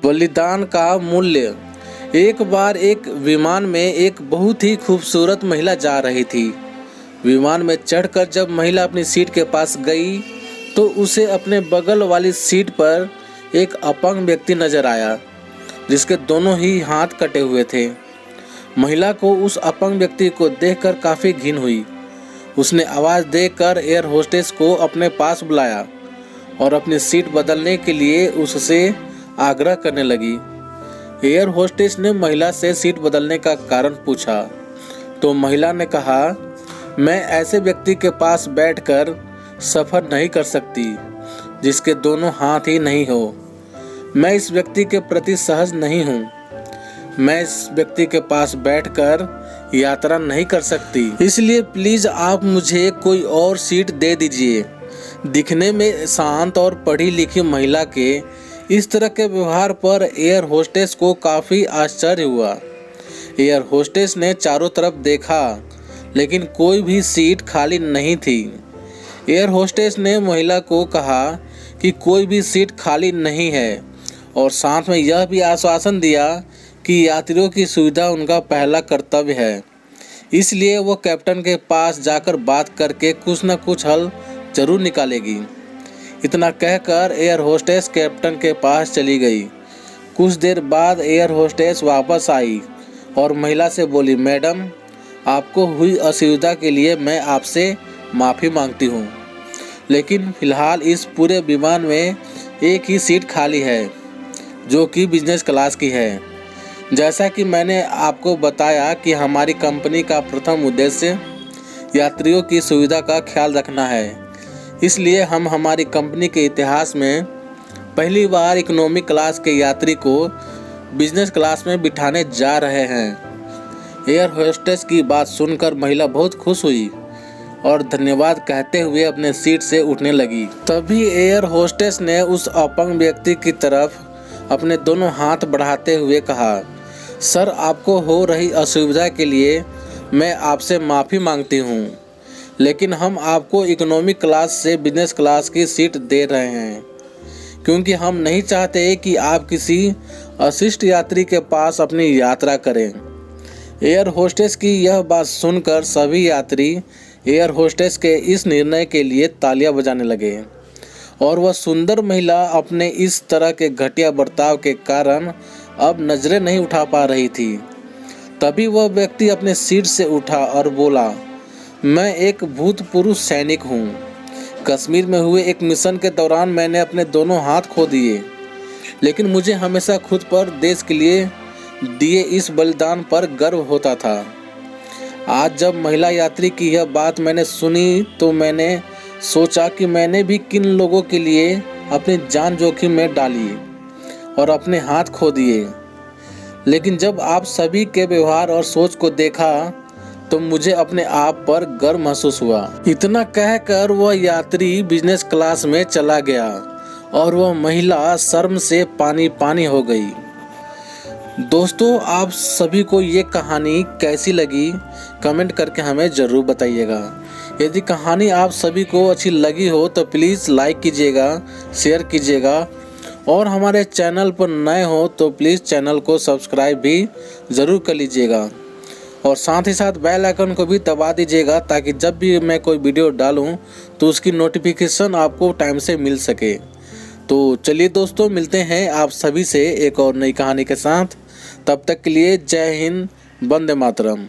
बलिदान का मूल्य। एक बार एक विमान में एक बहुत ही खूबसूरत महिला जा रही थी। विमान में चढ़कर जब महिला अपनी सीट के पास गई तो उसे अपने बगल वाली सीट पर एक अपंग व्यक्ति नजर आया जिसके दोनों ही हाथ कटे हुए थे। महिला को उस अपंग व्यक्ति को देखकर काफ़ी घिन हुई। उसने आवाज़ देकर एयर होस्टेस को अपने पास बुलाया और अपनी सीट बदलने के लिए उससे आग्रह करने लगी। एयर होस्टेस ने महिला से सीट बदलने का कारण पूछा तो महिला ने कहा, मैं ऐसे व्यक्ति के पास बैठकर सफ़र नहीं कर सकती जिसके दोनों हाथ ही नहीं हो। मैं इस व्यक्ति के प्रति सहज नहीं हूँ। मैं इस व्यक्ति के पास बैठकर यात्रा नहीं कर सकती, इसलिए प्लीज़ आप मुझे कोई और सीट दे दीजिए। दिखने में शांत और पढ़ी लिखी महिला के इस तरह के व्यवहार पर एयर होस्टेस को काफ़ी आश्चर्य हुआ। एयर होस्टेस ने चारों तरफ देखा लेकिन कोई भी सीट खाली नहीं थी। एयर होस्टेस ने महिला को कहा कि कोई भी सीट खाली नहीं है और साथ में यह भी आश्वासन दिया कि यात्रियों की सुविधा उनका पहला कर्तव्य है, इसलिए वो कैप्टन के पास जाकर बात करके कुछ न कुछ हल जरूर निकालेगी। इतना कहकर एयर होस्टेस कैप्टन के पास चली गई। कुछ देर बाद एयर होस्टेस वापस आई और महिला से बोली, मैडम, आपको हुई असुविधा के लिए मैं आपसे माफ़ी मांगती हूँ, लेकिन फ़िलहाल इस पूरे विमान में एक ही सीट खाली है जो कि बिजनेस क्लास की है। जैसा कि मैंने आपको बताया कि हमारी कंपनी का प्रथम उद्देश्य यात्रियों की सुविधा का ख्याल रखना है, इसलिए हम हमारी कंपनी के इतिहास में पहली बार इकोनॉमी क्लास के यात्री को बिजनेस क्लास में बिठाने जा रहे हैं। एयर होस्टेस की बात सुनकर महिला बहुत खुश हुई और धन्यवाद कहते हुए अपने सीट से उठने लगी। तभी एयर होस्टेस ने उस अपंग व्यक्ति की तरफ अपने दोनों हाथ बढ़ाते हुए कहा, सर, आपको हो रही असुविधा के लिए मैं आपसे माफ़ी मांगती हूँ, लेकिन हम आपको इकोनॉमी क्लास से बिजनेस क्लास की सीट दे रहे हैं क्योंकि हम नहीं चाहते कि आप किसी अशिष्ट यात्री के पास अपनी यात्रा करें। एयर होस्टेस की यह बात सुनकर सभी यात्री एयर होस्टेस के इस निर्णय के लिए तालियां बजाने लगे और वह सुंदर महिला अपने इस तरह के घटिया बर्ताव के कारण अब नजरें नहीं उठा पा रही थी। तभी वह व्यक्ति अपने सीट से उठा और बोला, मैं एक भूतपूर्व सैनिक हूँ। कश्मीर में हुए एक मिशन के दौरान मैंने अपने दोनों हाथ खो दिए, लेकिन मुझे हमेशा खुद पर देश के लिए दिए इस बलिदान पर गर्व होता था। आज जब महिला यात्री की यह बात मैंने सुनी तो मैंने सोचा कि मैंने भी किन लोगों के लिए अपनी जान जोखिम में डाली और अपने हाथ खो दिए, लेकिन जब आप सभी के व्यवहार और सोच को देखा तो मुझे अपने आप पर गर्व महसूस हुआ। इतना कहकर वह यात्री बिजनेस क्लास में चला गया और वह महिला शर्म से पानी पानी हो गई। दोस्तों, आप सभी को ये कहानी कैसी लगी कमेंट करके हमें ज़रूर बताइएगा। यदि कहानी आप सभी को अच्छी लगी हो तो प्लीज़ लाइक कीजिएगा, शेयर कीजिएगा और हमारे चैनल पर नए हो तो प्लीज़ चैनल को सब्सक्राइब भी ज़रूर कर लीजिएगा और साथ ही साथ बेल आइकन को भी दबा दीजिएगा ताकि जब भी मैं कोई वीडियो डालूं तो उसकी नोटिफिकेशन आपको टाइम से मिल सके। तो चलिए दोस्तों, मिलते हैं आप सभी से एक और नई कहानी के साथ। तब तक के लिए जय हिंद, वंदे मातरम।